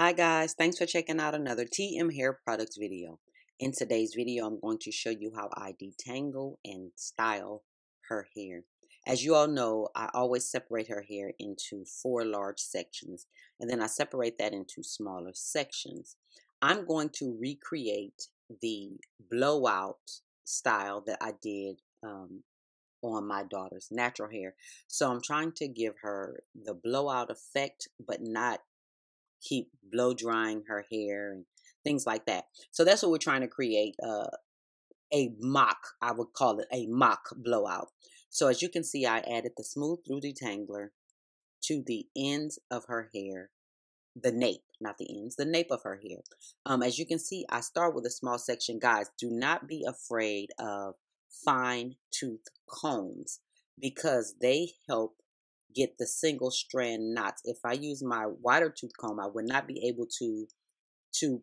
Hi guys, thanks for checking out another TM Hair Products video. In today's video, I'm going to show you how I detangle and style her hair. As you all know, I always separate her hair into 4 large sections, and then I separate that into smaller sections. I'm going to recreate the blowout style that I did on my daughter's natural hair. So I'm trying to give her the blowout effect, but not keep blow drying her hair and things like that. So that's what we're trying to create, a mock, I would call it a mock blowout. So as you can see, I added the smooth through detangler to the ends of her hair, the nape, not the ends, the nape of her hair. As you can see, I start with a small section. Guys, do not be afraid of fine tooth combs because they help get the single strand knots. If I use my wider tooth comb, I would not be able to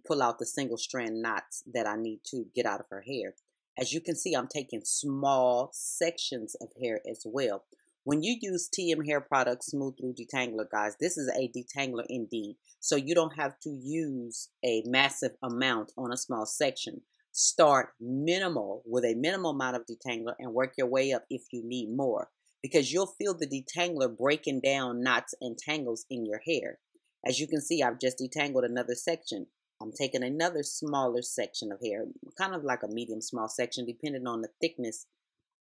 pull out the single strand knots that I need to get out of her hair. As you can see, I'm taking small sections of hair as well. When you use TM Hair Products Smooth Through Detangler, guys, this is a detangler indeed. So you don't have to use a massive amount on a small section. Start minimal with a minimal amount of detangler and work your way up if you need more, because you'll feel the detangler breaking down knots and tangles in your hair. As you can see, I've just detangled another section. I'm taking another smaller section of hair, kind of like a medium small section, depending on the thickness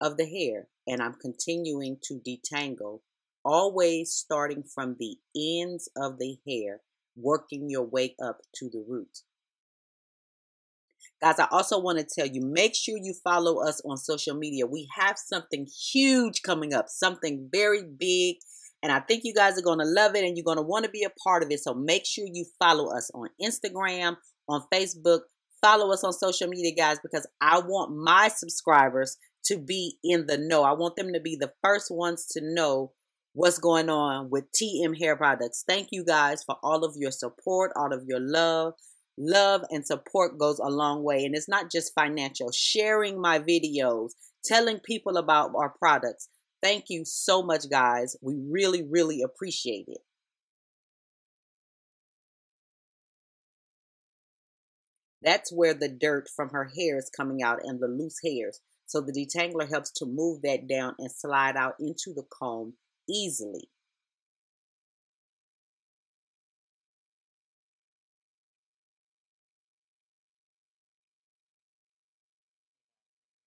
of the hair. And I'm continuing to detangle, always starting from the ends of the hair, working your way up to the roots. Guys, I also want to tell you, make sure you follow us on social media. We have something huge coming up, something very big, and I think you guys are going to love it and you're going to want to be a part of it. So make sure you follow us on Instagram, on Facebook. Follow us on social media, guys, because I want my subscribers to be in the know. I want them to be the first ones to know what's going on with TM Hair Products. Thank you guys for all of your support, all of your love. Love and support goes a long way. And it's not just financial. Sharing my videos, telling people about our products. Thank you so much, guys. We really, really appreciate it. That's where the dirt from her hair is coming out and the loose hairs. So the detangler helps to move that down and slide out into the comb easily.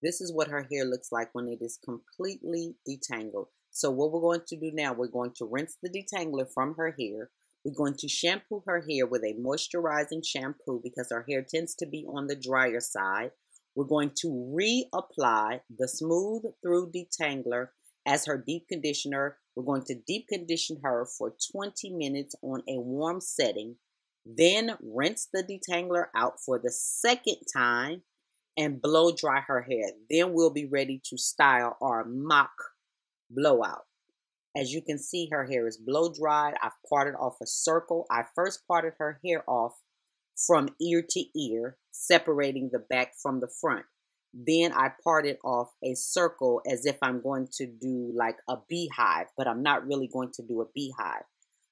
This is what her hair looks like when it is completely detangled. So what we're going to do now, we're going to rinse the detangler from her hair. We're going to shampoo her hair with a moisturizing shampoo because her hair tends to be on the drier side. We're going to reapply the smooth through detangler as her deep conditioner. We're going to deep condition her for 20 minutes on a warm setting. Then rinse the detangler out for the second time and blow dry her hair. Then we'll be ready to style our mock blowout. As you can see, her hair is blow dried. I've parted off a circle. I first parted her hair off from ear to ear, separating the back from the front. Then I parted off a circle as if I'm going to do like a beehive, but I'm not really going to do a beehive.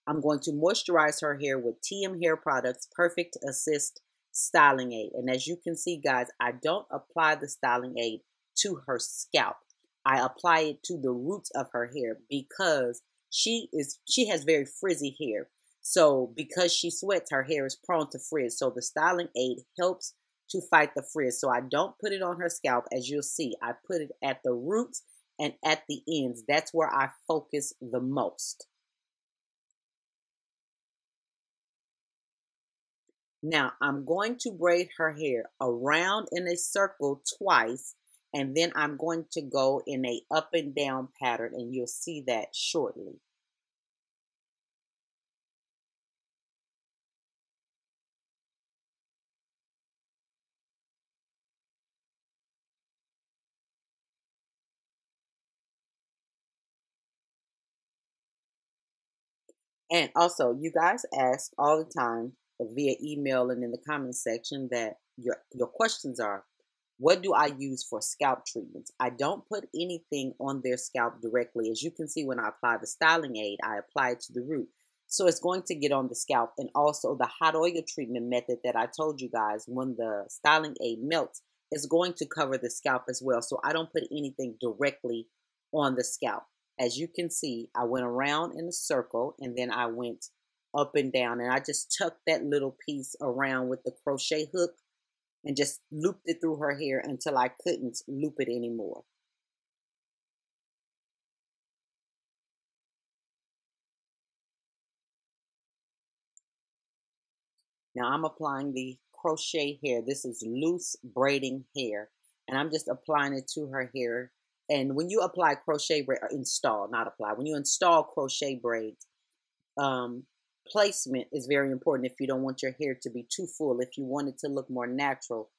I'm going to moisturize her hair with TM Hair Products Perfect Assist Styling Aid. And as you can see, guys, I don't apply the styling aid to her scalp. I apply it to the roots of her hair because she has very frizzy hair. So because she sweats, her hair is prone to frizz. So the styling aid helps to fight the frizz. So I don't put it on her scalp. As you'll see, I put it at the roots and at the ends. That's where I focus the most. Now I'm going to braid her hair around in a circle twice, and then I'm going to go in a up and down pattern, and you'll see that shortly. And also, you guys ask all the time via email and in the comment section that your questions are, what do I use for scalp treatments? I don't put anything on their scalp directly. As you can see, when I apply the styling aid, I apply it to the root. So it's going to get on the scalp. And also the hot oil treatment method that I told you guys, when the styling aid melts, is going to cover the scalp as well. So I don't put anything directly on the scalp. As you can see, I went around in a circle and then I went up and down, and I just tucked that little piece around with the crochet hook and just looped it through her hair until I couldn't loop it anymore. Now I'm applying the crochet hair. This is loose braiding hair, and I'm just applying it to her hair. And when you apply crochet braid, or install, not apply, when you install crochet braids, um, placement is very important. If you don't want your hair to be too full, if you want it to look more natural,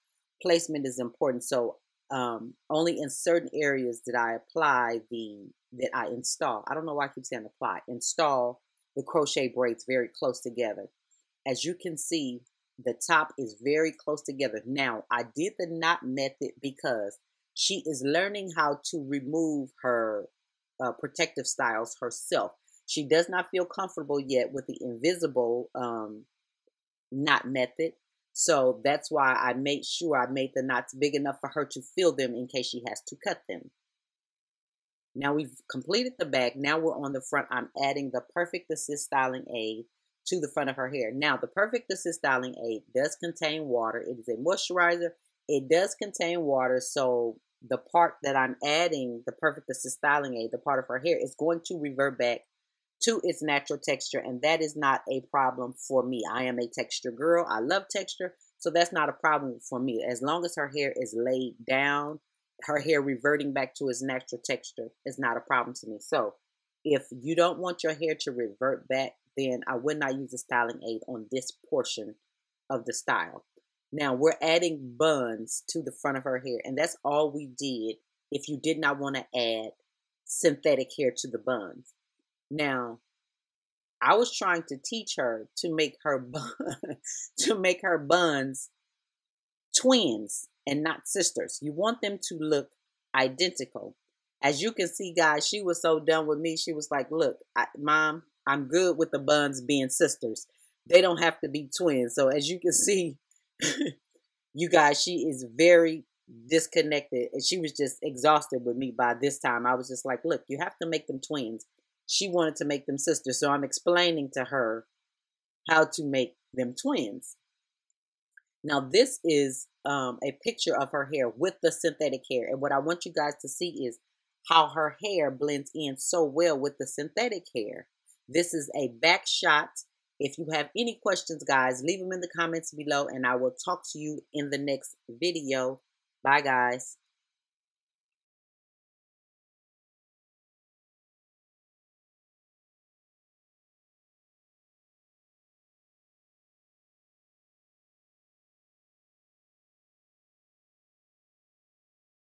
placement is important. So only in certain areas did I apply that I install. I don't know why I keep saying apply. Install the crochet braids very close together. As you can see, the top is very close together. Now, I did the knot method because she is learning how to remove her protective styles herself. She does not feel comfortable yet with the invisible knot method. So that's why I made sure I made the knots big enough for her to feel them in case she has to cut them. Now we've completed the back. Now we're on the front. I'm adding the Perfect Assist Styling Aid to the front of her hair. Now, the Perfect Assist Styling Aid does contain water. It is a moisturizer. It does contain water, so the part that I'm adding, the Perfect Assist Styling Aid, the part of her hair, is going to revert back to its natural texture, and that is not a problem for me. I am a texture girl. I love texture, so that's not a problem for me. As long as her hair is laid down, her hair reverting back to its natural texture is not a problem to me. So if you don't want your hair to revert back, then I would not use a styling aid on this portion of the style. Now we're adding buns to the front of her hair, and that's all we did if you did not want to add synthetic hair to the buns. Now, I was trying to teach her to make her to make her buns twins and not sisters. You want them to look identical. As you can see, guys, she was so done with me. She was like, look, Mom, I'm good with the buns being sisters. They don't have to be twins. So as you can see, you guys, she is very disconnected. And she was just exhausted with me by this time. I was just like, look, you have to make them twins. She wanted to make them sisters. So I'm explaining to her how to make them twins. Now, this is a picture of her hair with the synthetic hair. And what I want you guys to see is how her hair blends in so well with the synthetic hair. This is a back shot. If you have any questions, guys, leave them in the comments below, and I will talk to you in the next video. Bye, guys.